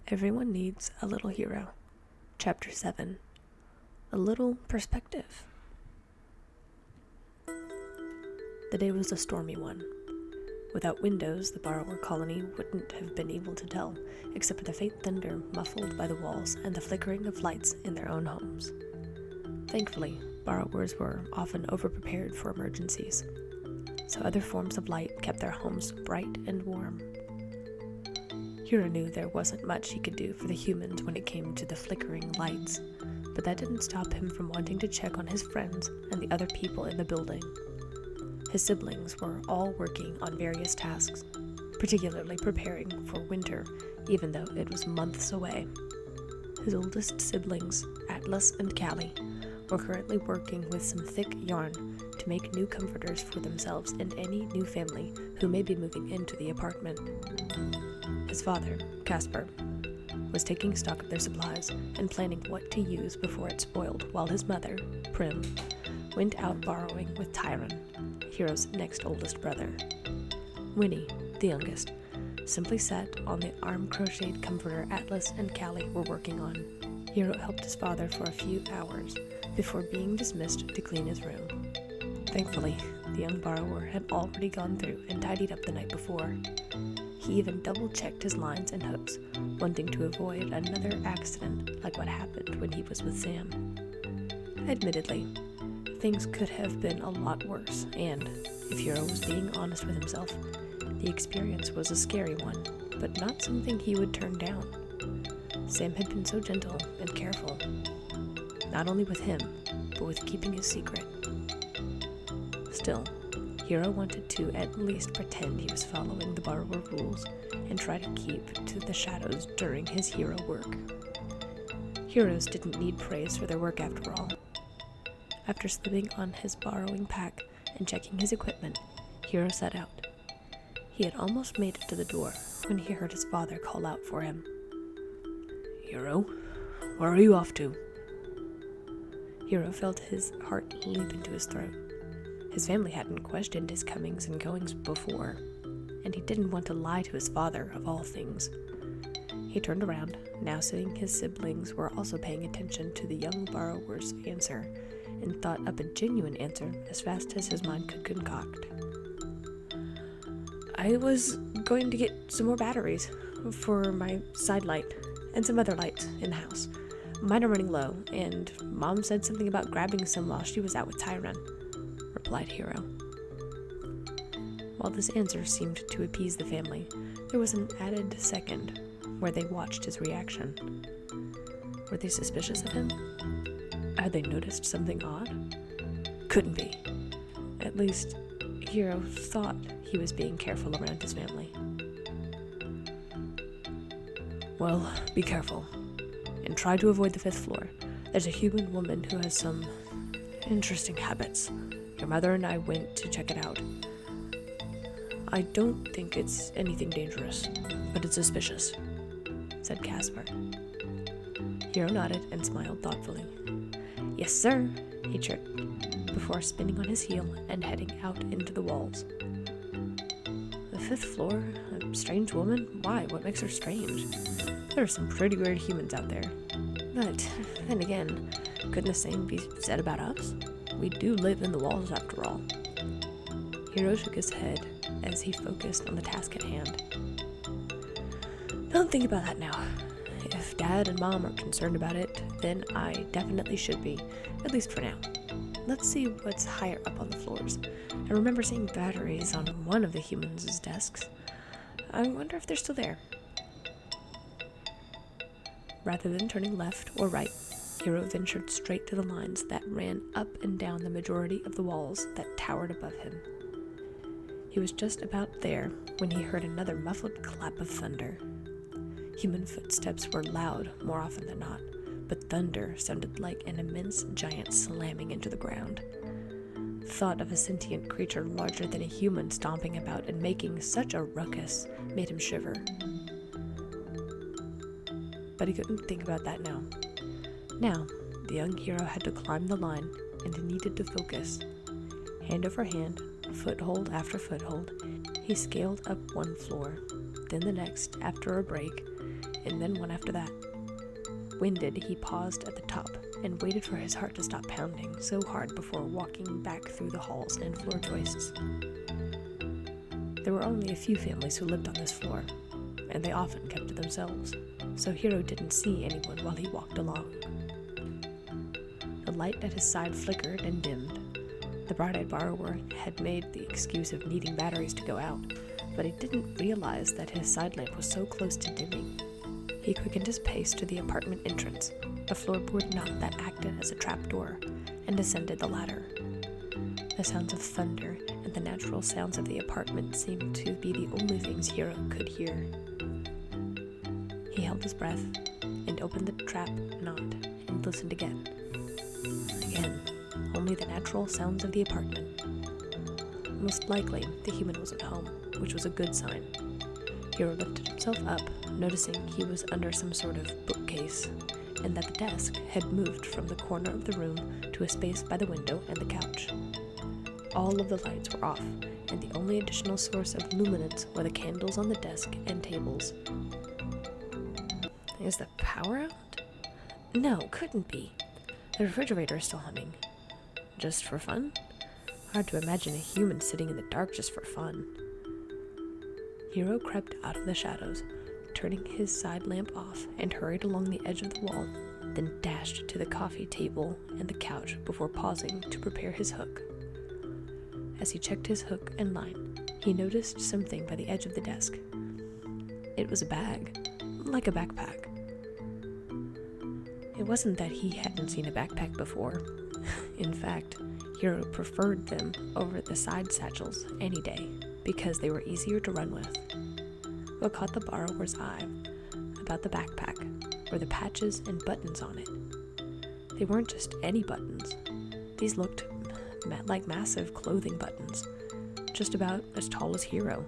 Everyone needs a little hero. Chapter 7. A little perspective. The day was a stormy one. Without windows, the borrower colony wouldn't have been able to tell, except for the faint thunder muffled by the walls and the flickering of lights in their own homes. Thankfully, borrowers were often overprepared for emergencies, so other forms of light kept their homes bright and warm. Hiro knew there wasn't much he could do for the humans when it came to the flickering lights, but that didn't stop him from wanting to check on his friends and the other people in the building. His siblings were all working on various tasks, particularly preparing for winter, even though it was months away. His oldest siblings, Atlas and Callie, were currently working with some thick yarn to make new comforters for themselves and any new family who may be moving into the apartment. His father, Casper, was taking stock of their supplies and planning what to use before it spoiled, while his mother, Prim, went out borrowing with Tyron, Hiro's next oldest brother. Winnie, the youngest, simply sat on the arm-crocheted comforter Atlas and Callie were working on. Hiro helped his father for a few hours before being dismissed to clean his room. Thankfully, the young borrower had already gone through and tidied up the night before. He even double-checked his lines and hooks, wanting to avoid another accident like what happened when he was with Sam. Admittedly, things could have been a lot worse, and, if Hiro was being honest with himself, the experience was a scary one, but not something he would turn down. Sam had been so gentle and careful, not only with him, but with keeping his secret. Still, Hiro wanted to at least pretend he was following the borrower rules and try to keep to the shadows during his hero work. Heroes didn't need praise for their work after all. After slipping on his borrowing pack and checking his equipment, Hiro set out. He had almost made it to the door when he heard his father call out for him. "Hiro, where are you off to?" Hiro felt his heart leap into his throat. His family hadn't questioned his comings and goings before, and he didn't want to lie to his father, of all things. He turned around, now seeing his siblings were also paying attention to the young borrower's answer, and thought up a genuine answer as fast as his mind could concoct. "I was going to get some more batteries for my side light and some other lights in the house. Mine are running low, and Mom said something about grabbing some while she was out with Tyron," replied Hiro. While this answer seemed to appease the family, there was an added second where they watched his reaction. Were they suspicious of him? Had they noticed something odd? Couldn't be. At least, Hiro thought he was being careful around his family. "Well, be careful, and try to avoid the 5th floor. There's a human woman who has some interesting habits. Your mother and I went to check it out. I don't think it's anything dangerous, but it's suspicious," said Casper. Hiro nodded and smiled thoughtfully. "Yes, sir," he chirped, before spinning on his heel and heading out into the walls. "The 5th floor? A strange woman? Why? What makes her strange? There are some pretty weird humans out there. But, then again, couldn't the same be said about us? We do live in the walls after all." Hiro shook his head as he focused on the task at hand. "Don't think about that now. If Dad and Mom are concerned about it, then I definitely should be, at least for now. Let's see what's higher up on the floors. I remember seeing batteries on one of the humans' desks. I wonder if they're still there." Rather than turning left or right, Hiro ventured straight to the lines that ran up and down the majority of the walls that towered above him. He was just about there when he heard another muffled clap of thunder. Human footsteps were loud more often than not, but thunder sounded like an immense giant slamming into the ground. Thought of a sentient creature larger than a human stomping about and making such a ruckus made him shiver. But he couldn't think about that now. Now, the young hero had to climb the line, and he needed to focus. Hand over hand, foothold after foothold, he scaled up one floor, then the next after a break, and then one after that. Winded, he paused at the top and waited for his heart to stop pounding so hard before walking back through the halls and floor joists. There were only a few families who lived on this floor, and they often kept to themselves, so Hiro didn't see anyone while he walked along. The light at his side flickered and dimmed. The bright-eyed borrower had made the excuse of needing batteries to go out, but he didn't realize that his side lamp was so close to dimming. He quickened his pace to the apartment entrance, a floorboard knot that acted as a trapdoor, and ascended the ladder. The sounds of thunder and the natural sounds of the apartment seemed to be the only things Hiro could hear. He held his breath and opened the trap knot and listened again. Again, only the natural sounds of the apartment. Most likely, the human wasn't home, which was a good sign. Hiro lifted himself up, noticing he was under some sort of bookcase, and that the desk had moved from the corner of the room to a space by the window and the couch. All of the lights were off, and the only additional source of luminance were the candles on the desk and tables. Is the power out? No, couldn't be. The refrigerator is still humming. Just for fun? Hard to imagine a human sitting in the dark just for fun. Hiro crept out of the shadows, turning his side lamp off, and hurried along the edge of the wall, then dashed to the coffee table and the couch before pausing to prepare his hook. As he checked his hook and line, he noticed something by the edge of the desk. It was a bag, like a backpack. It wasn't that he hadn't seen a backpack before. In fact, Hiro preferred them over the side satchels any day because they were easier to run with. What caught the borrower's eye about the backpack were the patches and buttons on it. They weren't just any buttons. These looked like massive clothing buttons, just about as tall as Hiro.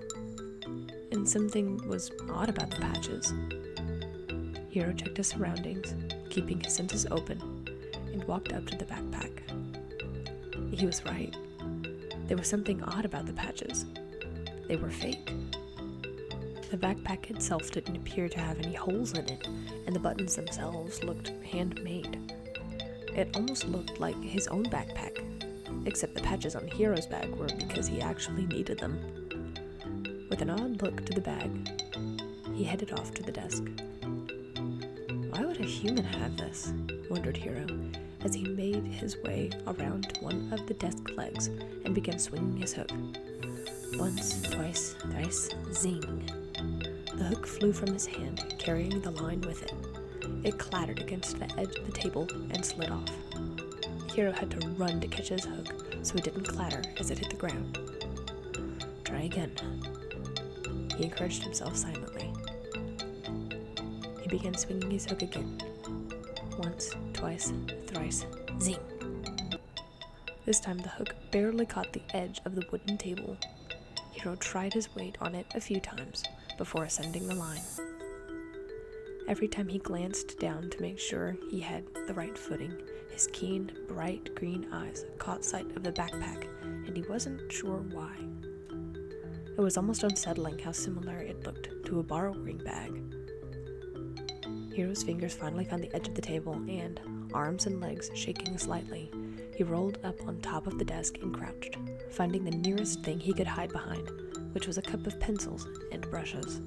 And something was odd about the patches. Hiro checked his surroundings, keeping his senses open, and walked up to the backpack. He was right. There was something odd about the patches. They were fake. The backpack itself didn't appear to have any holes in it, and the buttons themselves looked handmade. It almost looked like his own backpack, except the patches on Hiro's bag were because he actually needed them. With an odd look to the bag, he headed off to the desk. Why would a human have this? Wondered Hiro, as he made his way around one of the desk legs and began swinging his hook. Once, twice, thrice, zing. The hook flew from his hand, carrying the line with it. It clattered against the edge of the table and slid off. Hiro had to run to catch his hook so it didn't clatter as it hit the ground. Try again. He encouraged himself silently. He began swinging his hook again. Once, twice, thrice, zing. This time the hook barely caught the edge of the wooden table. Hiro tried his weight on it a few times before ascending the line. Every time he glanced down to make sure he had the right footing, his keen, bright green eyes caught sight of the backpack, and he wasn't sure why. It was almost unsettling how similar it looked to a borrowing bag. Hiro's fingers finally found the edge of the table, and, arms and legs shaking slightly, he rolled up on top of the desk and crouched, finding the nearest thing he could hide behind, which was a cup of pencils and brushes.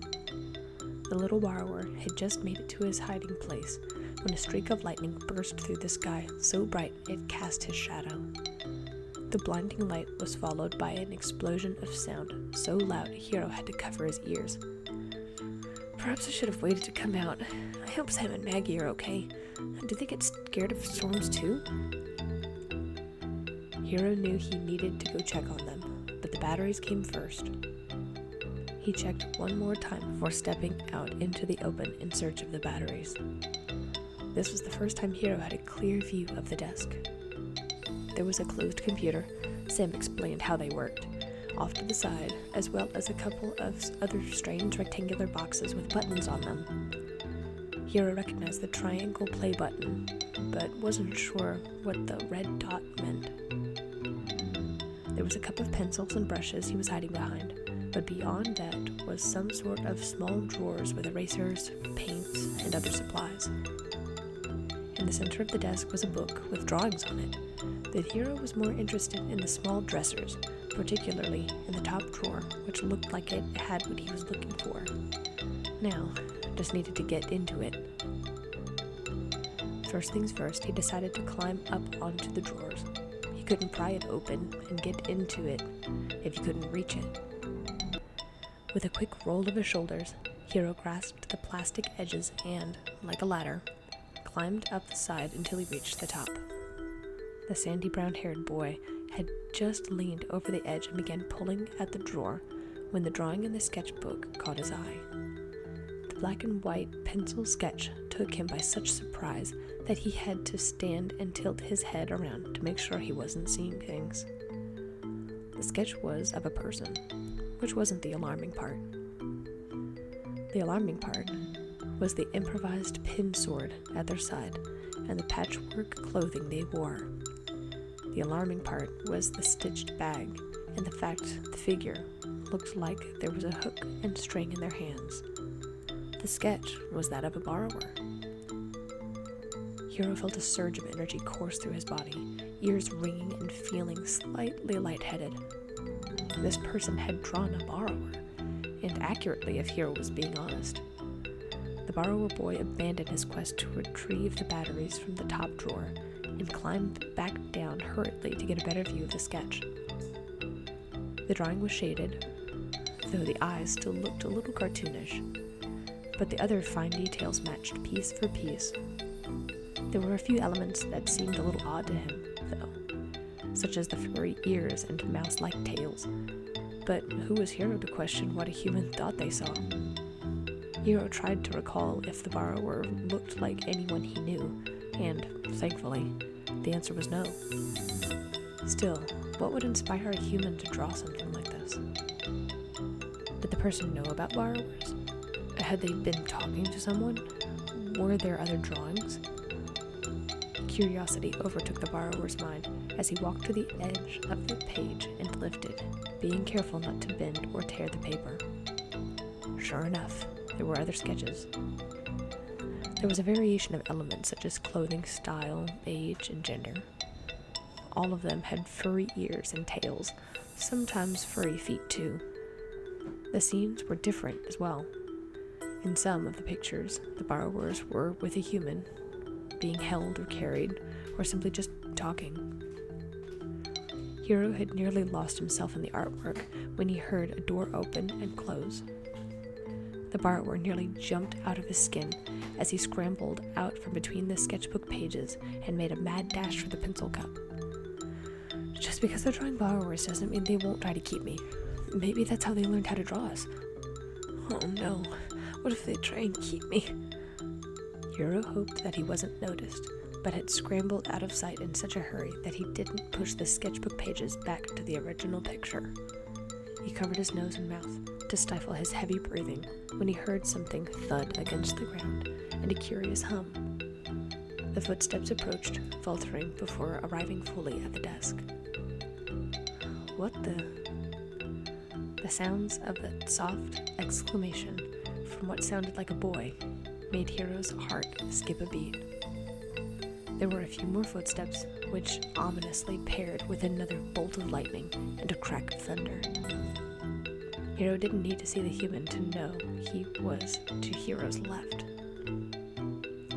The little borrower had just made it to his hiding place when a streak of lightning burst through the sky so bright it cast his shadow. The blinding light was followed by an explosion of sound so loud Hiro had to cover his ears. Perhaps I should have waited to come out. I hope Sam and Maggie are okay. Do they get scared of storms too? Hiro knew he needed to go check on them, but the batteries came first. He checked one more time before stepping out into the open in search of the batteries. This was the first time Hiro had a clear view of the desk. There was a closed computer. Sam explained how they worked, off to the side, as well as a couple of other strange rectangular boxes with buttons on them. Hiro recognized the triangle play button, but wasn't sure what the red dot meant. There was a cup of pencils and brushes he was hiding behind, but beyond that was some sort of small drawers with erasers, paints, and other supplies. In the center of the desk was a book with drawings on it. The hero was more interested in the small dressers, particularly in the top drawer, which looked like it had what he was looking for. Now, just needed to get into it. First things first, he decided to climb up onto the drawers. He couldn't pry it open and get into it if he couldn't reach it. With a quick roll of his shoulders, Hero grasped the plastic edges and, like a ladder, climbed up the side until he reached the top. The sandy brown-haired boy had just leaned over the edge and began pulling at the drawer when the drawing in the sketchbook caught his eye. The black and white pencil sketch took him by such surprise that he had to stand and tilt his head around to make sure he wasn't seeing things. The sketch was of a person, which wasn't the alarming part. The alarming part was the improvised pin sword at their side and the patchwork clothing they wore. The alarming part was the stitched bag and the fact the figure looked like there was a hook and string in their hands. The sketch was that of a borrower. Hero felt a surge of energy course through his body, ears ringing and feeling slightly lightheaded. This person had drawn a borrower, and accurately if Hero was being honest. The borrower boy abandoned his quest to retrieve the batteries from the top drawer and climbed back down hurriedly to get a better view of the sketch. The drawing was shaded, though the eyes still looked a little cartoonish, but the other fine details matched piece for piece. There were a few elements that seemed a little odd to him, though, such as the furry ears and mouse-like tails. But who was Hero to question what a human thought they saw? Hero tried to recall if the borrower looked like anyone he knew, and, thankfully, the answer was no. Still, what would inspire a human to draw something like this? Did the person know about borrowers? Had they been talking to someone? Were there other drawings? Curiosity overtook the borrower's mind as he walked to the edge of the page and lifted, being careful not to bend or tear the paper. Sure enough, there were other sketches. There was a variation of elements such as clothing style, age, and gender. All of them had furry ears and tails, sometimes furry feet too. The scenes were different as well. In some of the pictures, the borrowers were with a human, being held or carried, or simply just talking. Hero had nearly lost himself in the artwork when he heard a door open and close. The borrower nearly jumped out of his skin as he scrambled out from between the sketchbook pages and made a mad dash for the pencil cup. Just because they're drawing borrowers doesn't mean they won't try to keep me. Maybe that's how they learned how to draw us. Oh no, what if they try and keep me? Hero hoped that he wasn't noticed, but had scrambled out of sight in such a hurry that he didn't push the sketchbook pages back to the original picture. He covered his nose and mouth to stifle his heavy breathing when he heard something thud against the ground and a curious hum. The footsteps approached, faltering before arriving fully at the desk. What the? The sounds of a soft exclamation from what sounded like a boy made Hero's heart skip a beat. There were a few more footsteps, which ominously paired with another bolt of lightning and a crack of thunder. Hero didn't need to see the human to know he was to Hero's left.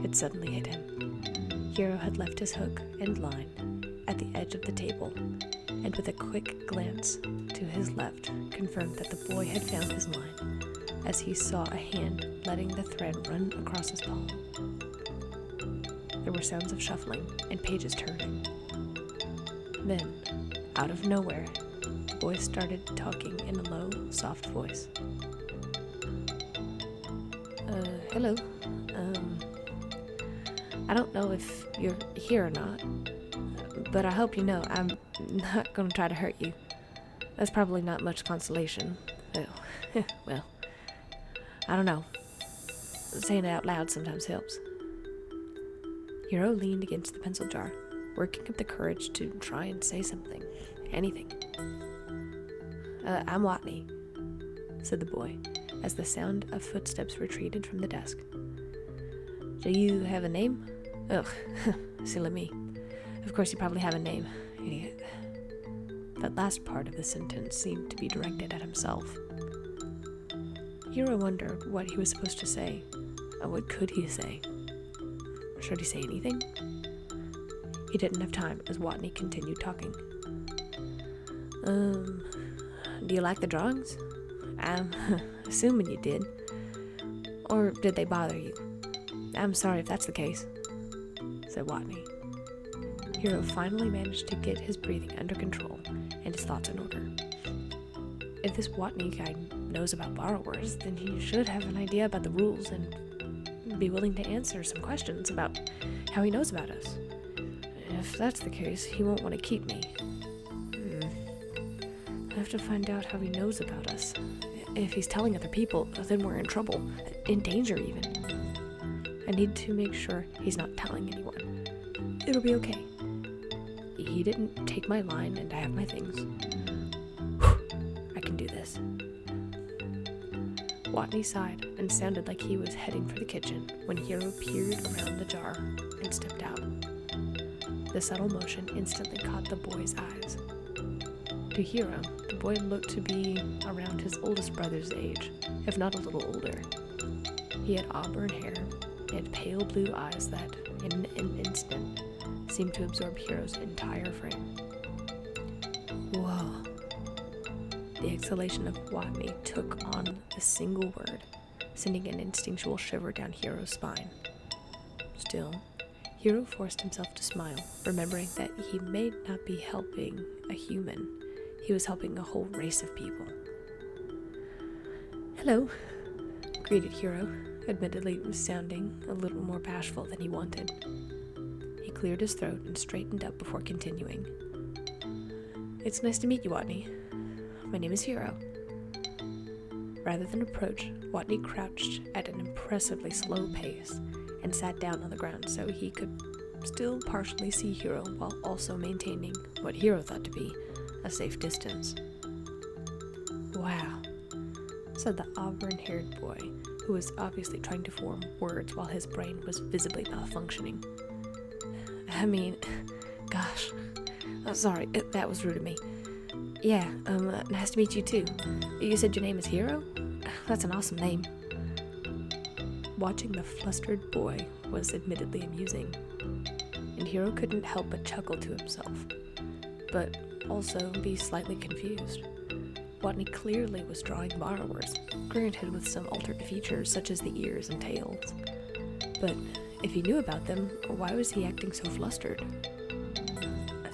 It suddenly hit him. Hero had left his hook and line at the edge of the table, and with a quick glance to his left, confirmed that the boy had found his line, as he saw a hand letting the thread run across his palm. There were sounds of shuffling and pages turning. Then, out of nowhere, the boy started talking in a low, soft voice. Hello. I don't know if you're here or not, but I hope you know I'm not going to try to hurt you. That's probably not much consolation. Well, I don't know. Saying it out loud sometimes helps. Hero leaned against the pencil jar, working up the courage to try and say something. Anything. I'm Watney. said the boy, as the sound of footsteps retreated from the desk. Do you have a name? Ugh, silly me. Of course you probably have a name, idiot. That last part of the sentence seemed to be directed at himself. Hiro wondered what he was supposed to say. What could he say? Should he say anything? He didn't have time as Watney continued talking. Do you like the drawings? I'm assuming you did. Or did they bother you? I'm sorry if that's the case, said Watney. Hiro finally managed to get his breathing under control and his thoughts in order. If this Watney guy knows about borrowers, then he should have an idea about the rules and be willing to answer some questions about how he knows about us. If that's the case, he won't want to keep me. I have to find out how he knows about us. If he's telling other people, then we're in trouble, in danger even. I need to make sure he's not telling anyone. It'll be okay. He didn't take my line and I have my things. I can do this. Watney sighed and sounded like he was heading for the kitchen when Hiro peered around the jar and stepped out. The subtle motion instantly caught the boy's eyes. To Hiro, the boy looked to be around his oldest brother's age, if not a little older. He had auburn hair and pale blue eyes that, in an instant, seemed to absorb Hiro's entire frame. Whoa. The exhalation of Watney took on a single word, sending an instinctual shiver down Hiro's spine. Still, Hiro forced himself to smile, remembering that he may not be helping a human. He was helping a whole race of people. Hello, greeted Hiro, admittedly sounding a little more bashful than he wanted. He cleared his throat and straightened up before continuing. It's nice to meet you, Watney. My name is Hiro. Rather than approach, Watney crouched at an impressively slow pace and sat down on the ground so he could still partially see Hiro while also maintaining what Hiro thought to be a safe distance. Wow, said the auburn-haired boy, who was obviously trying to form words while his brain was visibly malfunctioning. I mean, gosh, sorry, that was rude of me. Yeah, nice to meet you too. You said your name is Hiro? That's an awesome name. Watching the flustered boy was admittedly amusing, and Hiro couldn't help but chuckle to himself, but also be slightly confused. Watney clearly was drawing borrowers, granted with some altered features such as the ears and tails. But if he knew about them, why was he acting so flustered?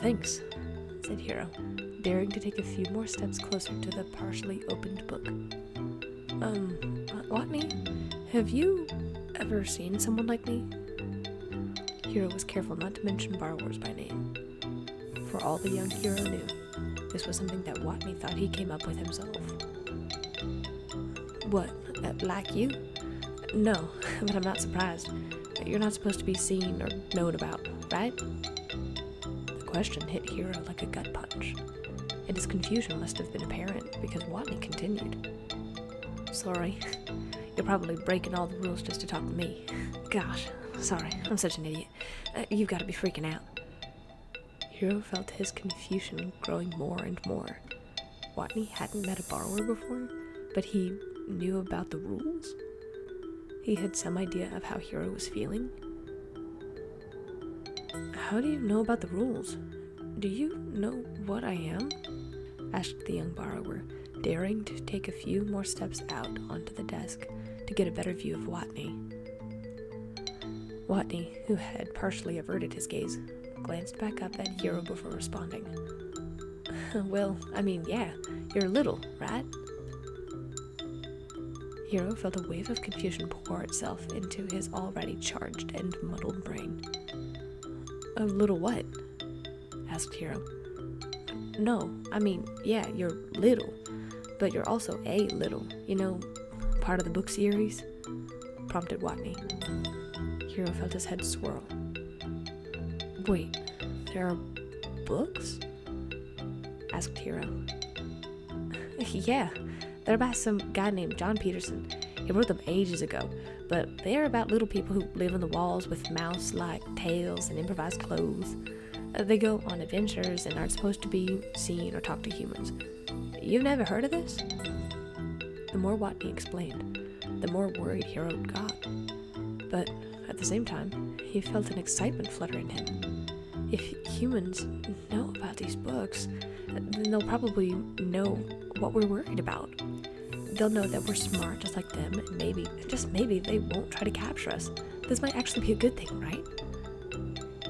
Thanks, said Hiro, daring to take a few more steps closer to the partially opened book. Watney, have you ever seen someone like me? Hiro was careful not to mention borrowers by name. For all the young Hiro knew, this was something that Watney thought he came up with himself. What, like you? No, but I'm not surprised. You're not supposed to be seen or known about, right? The question hit Hiro like a gut punch, and his confusion must have been apparent because Watney continued. Sorry, you're probably breaking all the rules just to talk to me. Gosh, sorry, I'm such an idiot. You've got to be freaking out. Hiro felt his confusion growing more and more. Watney hadn't met a borrower before, but he knew about the rules? He had some idea of how Hiro was feeling. How do you know about the rules? Do you know what I am? Asked the young borrower, daring to take a few more steps out onto the desk to get a better view of Watney. Watney, who had partially averted his gaze, glanced back up at Hiro before responding. Well, I mean, yeah, you're little, right? Hiro felt a wave of confusion pour itself into his already charged and muddled brain. A little what? Asked Hiro. No, I mean, yeah, you're little, but you're also a little, you know, part of the book series? Prompted Watney. Hiro felt his head swirl. Wait, there are books? Asked Hiro. Yeah, They're by some guy named John Peterson. He wrote them ages ago, but they're about little people who live on the walls with mouse-like tails and improvised clothes. They go on adventures and aren't supposed to be seen or talk to humans. You've never heard of this? The more Watney explained, the more worried Hero got. But at the same time, he felt an excitement flutter in him. If humans know about these books, then they'll probably know what we're worried about. They'll know that we're smart just like them, and maybe, just maybe, they won't try to capture us. This might actually be a good thing, right?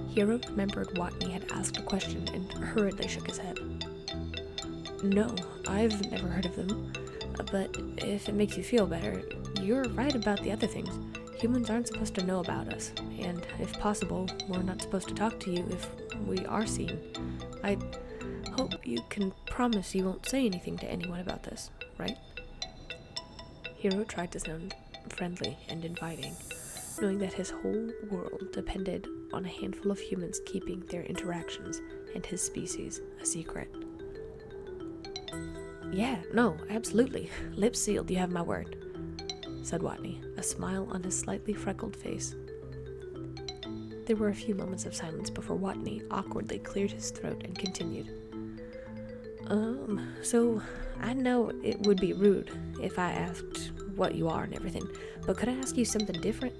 Hero remembered Watney had asked a question and hurriedly shook his head. No, I've never heard of them. But if it makes you feel better, you're right about the other things. Humans aren't supposed to know about us, and if possible, we're not supposed to talk to you if we are seen. I hope you can promise you won't say anything to anyone about this, right? Hero tried to sound friendly and inviting, knowing that his whole world depended on a handful of humans keeping their interactions and his species a secret. Yeah, no, absolutely. Lips sealed, you have my word, said Watney, a smile on his slightly freckled face. There were a few moments of silence before Watney awkwardly cleared his throat and continued. So I know it would be rude if I asked what you are and everything, but could I ask you something different?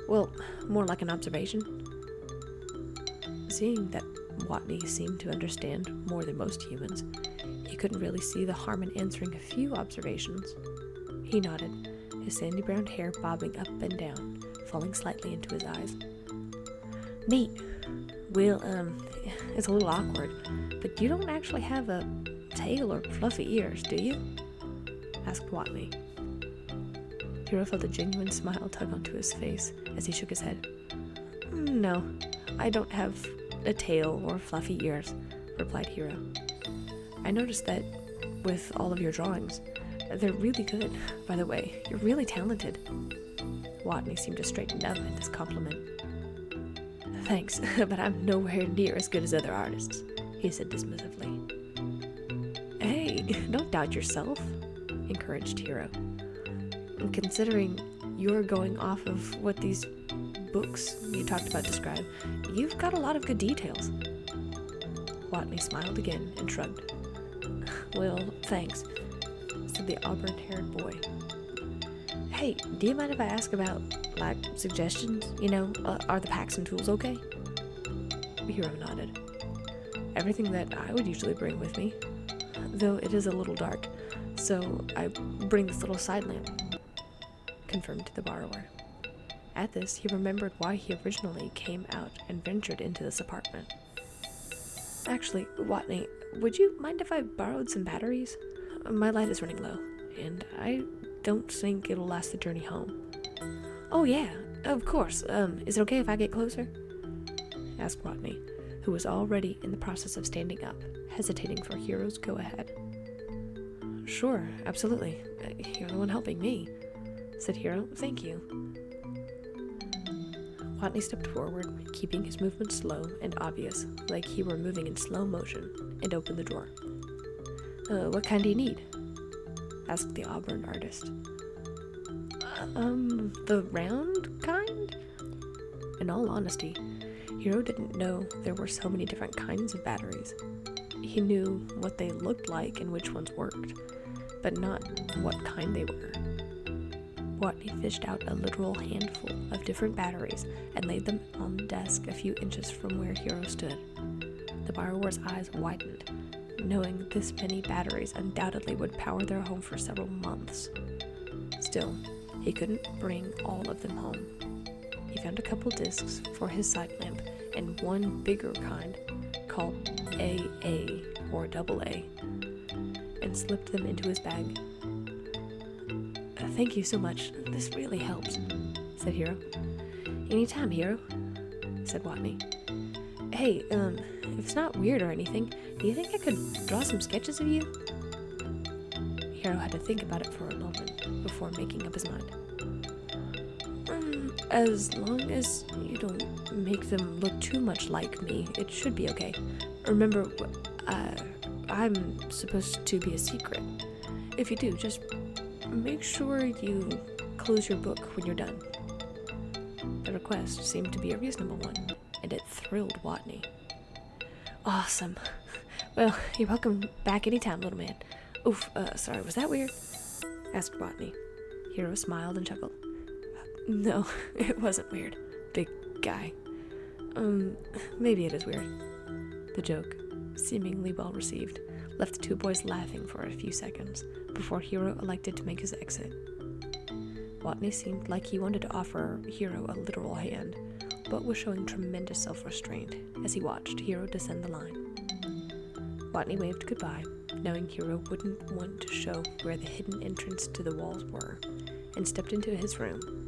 Well, more like an observation. Seeing that Watney seemed to understand more than most humans, he couldn't really see the harm in answering a few observations. He nodded, his sandy brown hair bobbing up and down, falling slightly into his eyes. Neat. Well, it's a little awkward, but you don't actually have a tail or fluffy ears, do you? Asked Watney. Hero felt a genuine smile tug onto his face as he shook his head. No, I don't have a tail or fluffy ears, replied Hero. I noticed that with all of your drawings. They're really good, by the way. You're really talented. Watney seemed to straighten up at this compliment. Thanks, but I'm nowhere near as good as other artists, he said dismissively. Hey, don't doubt yourself, encouraged Hero. Considering you're going off of what these books you talked about describe, you've got a lot of good details. Watney smiled again and shrugged. Well, thanks, said the auburn-haired boy. Hey, do you mind if I ask about, suggestions? Are the packs and tools okay? Hero nodded. Everything that I would usually bring with me, though it is a little dark, so I bring this little side lamp, confirmed the borrower. At this, he remembered why he originally came out and ventured into this apartment. Actually, Watney, would you mind if I borrowed some batteries? My light is running low, and I don't think it'll last the journey home. Oh yeah, of course. Is it okay if I get closer? Asked Watney, who was already in the process of standing up, hesitating for Hero's go-ahead. Sure, absolutely. You're the one helping me, said Hero. Thank you. Watney stepped forward, keeping his movements slow and obvious, like he were moving in slow motion, and opened the drawer. What kind do you need? Asked the auburn artist. The round kind? In all honesty, Hero didn't know there were so many different kinds of batteries. He knew what they looked like and which ones worked, but not what kind they were. Watney fished out a literal handful of different batteries and laid them on the desk a few inches from where Hero stood. The borrower's eyes widened, knowing this many batteries undoubtedly would power their home for several months. Still, he couldn't bring all of them home. He found a couple discs for his side lamp and one bigger kind called AA or AA, and slipped them into his bag. Thank you so much. This really helps, said Hero. Anytime, Hero, said Watney. Hey, if it's not weird or anything, do you think I could draw some sketches of you? Hero had to think about it for a moment before making up his mind. As long as you don't make them look too much like me, it should be okay. Remember, I'm supposed to be a secret. If you do, just make sure you close your book when you're done. The request seemed to be a reasonable one, and it thrilled Watney. Awesome. Well, you're welcome back anytime, little man. Oof, sorry, was that weird? Asked Watney. Hero smiled and chuckled. No, it wasn't weird, big guy. Maybe it is weird. The joke, seemingly well received, left the two boys laughing for a few seconds before Hero elected to make his exit. Watney seemed like he wanted to offer Hero a literal hand, but was showing tremendous self-restraint as he watched Hero descend the line. Watney waved goodbye, knowing Hero wouldn't want to show where the hidden entrance to the walls were, and stepped into his room.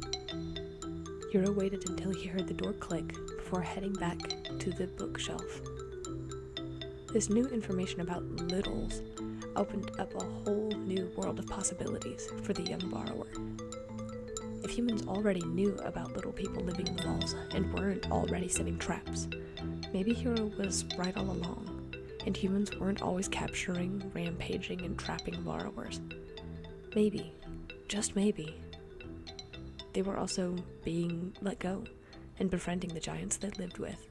Hero waited until he heard the door click before heading back to the bookshelf. This new information about littles opened up a whole new world of possibilities for the young borrower. If humans already knew about little people living in the walls and weren't already setting traps, maybe Hero was right all along, and humans weren't always capturing, rampaging, and trapping borrowers. Maybe, just maybe, they were also being let go and befriending the giants they lived with.